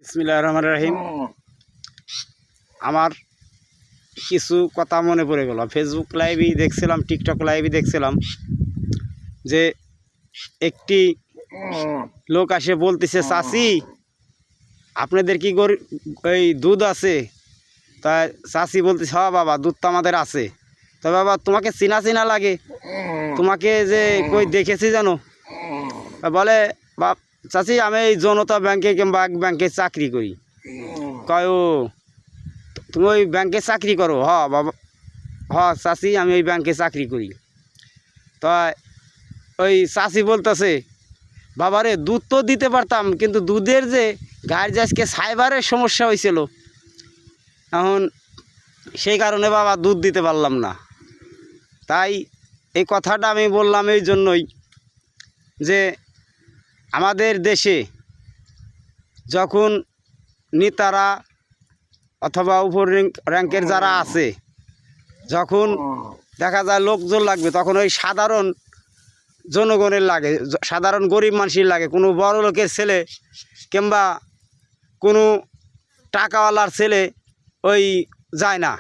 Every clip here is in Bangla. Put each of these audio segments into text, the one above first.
বিসমিল্লাহির রহমানির রহিম। আমার কিছু কথা মনে পড়ে গেল। ফেসবুক লাইভই দেখছিলাম, টিকটক লাইভই দেখছিলাম যে একটি লোক আসে বলতেছে, চাচি আপনাদের কি এই দুধ আছে? তাই চাচি বলতেছে, হ্যাঁ বাবা, দুধ তো আমাদের আছে। তা বাবা, তোমাকে চিনা চিনা লাগে, তোমাকে যে কই দেখেছি জানো? বলে, বাপ চাচি, আমি এই জনতা ব্যাংকে কিংবা এক ব্যাংকে চাকরি করি। কয়, ও তুমি ওই ব্যাংকে চাকরি করো? হ বাবা, হ চাচি, আমি ওই ব্যাংকে চাকরি করি। তাই ওই চাচি বলতেছে, বাবারে, দুধ তো দিতে পারতাম, কিন্তু দুধের যে গায়ের যে আজকে সাইবারের সমস্যা হয়েছিল, এখন সেই কারণে বাবা দুধ দিতে পারলাম না। তাই এই কথাটা আমি বললাম এই জন্যই যে আমাদের দেশে যখন নেতারা অথবা উপর র্যাঙ্কের যারা আছে, যখন দেখা যায় লোকজন লাগবে, তখন ওই সাধারণ জনগণের লাগে, সাধারণ গরিব মানুষের লাগে। কোনো বড় লোকের ছেলে কিংবা কোনো টাকাওয়ালার ছেলে ওই যায় না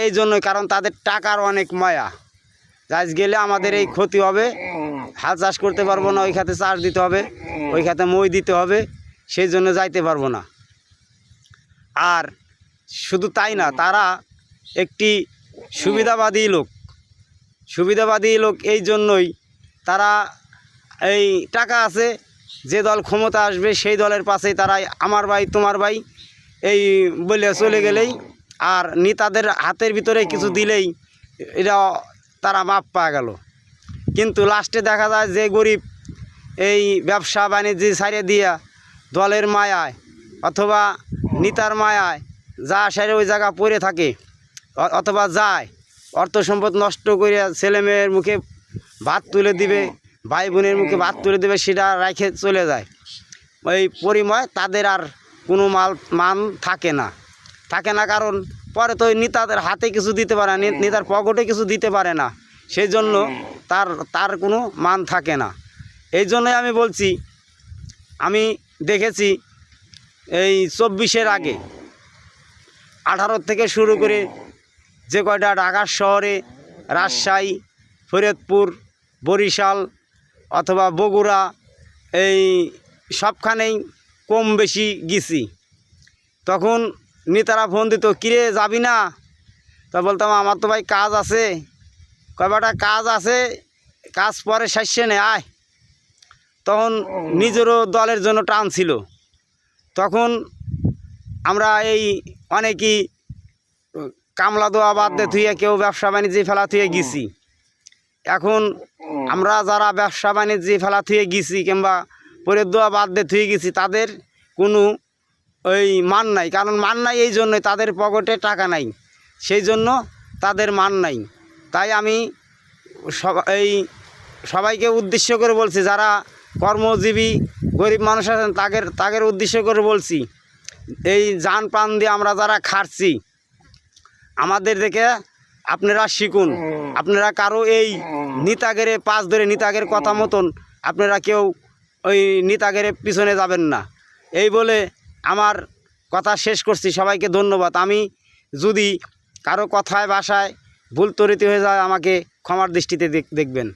এই জন্যই, কারণ তাদের টাকার অনেক মায়া। গাছ গেলে আমাদের এই ক্ষতি হবে, হাল চাষ করতে পারবো না, ওই খাতে চাষ দিতে হবে, ওই খাতে মই দিতে হবে, সেই জন্য যাইতে পারবো না। আর শুধু তাই না, তারা একটি সুবিধাবাদী লোক এই জন্যই তারা এই টাকা আছে, যে দল ক্ষমতা আসবে সেই দলের পাশেই তারা আমার ভাই তোমার ভাই এই বলে চলে গেলেই, আর নেতাদের হাতের ভিতরে কিছু দিলেই এটা তারা মাপ পাওয়া গেল। কিন্তু লাস্টে দেখা যায় যে গরিব এই ব্যবসা বাণিজ্য ছাড়িয়ে দিয়া দলের মায়ায় অথবা নেতার মায়ায় যা সারে ওই জায়গা পড়ে থাকে, অথবা যায় অর্থ সম্পদ নষ্ট করে ছেলে মেয়ের মুখে ভাত তুলে দিবে, ভাই বোনের মুখে ভাত তুলে দেবে, সেটা রেখে চলে যায়। ওই পরিময় তাদের আর কোনো মান থাকে না, কারণ পরে তো ওই নেতাদের হাতে কিছু দিতে পারে না, নেতার পকেটে কিছু দিতে পারে না, সেই জন্য তার কোনো মান থাকে না। এই জন্যই আমি বলছি, আমি দেখেছি এই 24-এর আগে 18 থেকে শুরু করে যে কয়টা ঢাকা শহরে, রাজশাহী, ফরিদপুর, বরিশাল অথবা বগুড়া, এই সবখানেই কম বেশি গেছি, তখন নেতারা ফোন দিত, কিরে যাবি না? তা বলতাম, আমার তো ভাই কাজ আছে। কয়টা কাজ আছে, কাজ পরে শেষে নে আয়। তখন নিজেরও দলের জন্য টান ছিল। তখন আমরা এই অনেকেই কামলা দোয়া বাদ দিয়ে থুয়ে, কেউ ব্যবসা বাণিজ্য ফেলা থুয়ে গেছি। এখন আমরা যারা ব্যবসা বাণিজ্য ফেলা থুয়ে গেছি কিংবা পরের দোয়া বাদ দিয়ে থুয়ে গেছি, তাদের কোনো ওই মান নাই। কারণ মান নাই এই জন্যই, তাদের পকেটে টাকা নাই, সেই জন্য তাদের মান নাই। তাই আমি সবাইকে উদ্দেশ্য করে বলছি, যারা কর্মজীবী গরিব মানুষ আছেন তাদের উদ্দেশ্য করে বলছি, এই জান প্রাণ দিয়ে আমরা যারা খাটছি, আমাদের দেখে আপনারা শিখুন। আপনারা কারো এই নেতাগেরে পাশ ধরে, নেতাগের কথা মতন আপনারা কেউ ওই নেতাগেরে পিছনে যাবেন না। এই বলে আমার কথা শেষ করছি। সবাইকে ধন্যবাদ। আমি যদি কারো কথায় ভাষায় ভুল ত্রুটি হয়ে যায়, আমাকে ক্ষমার দৃষ্টিতে দেখবেন।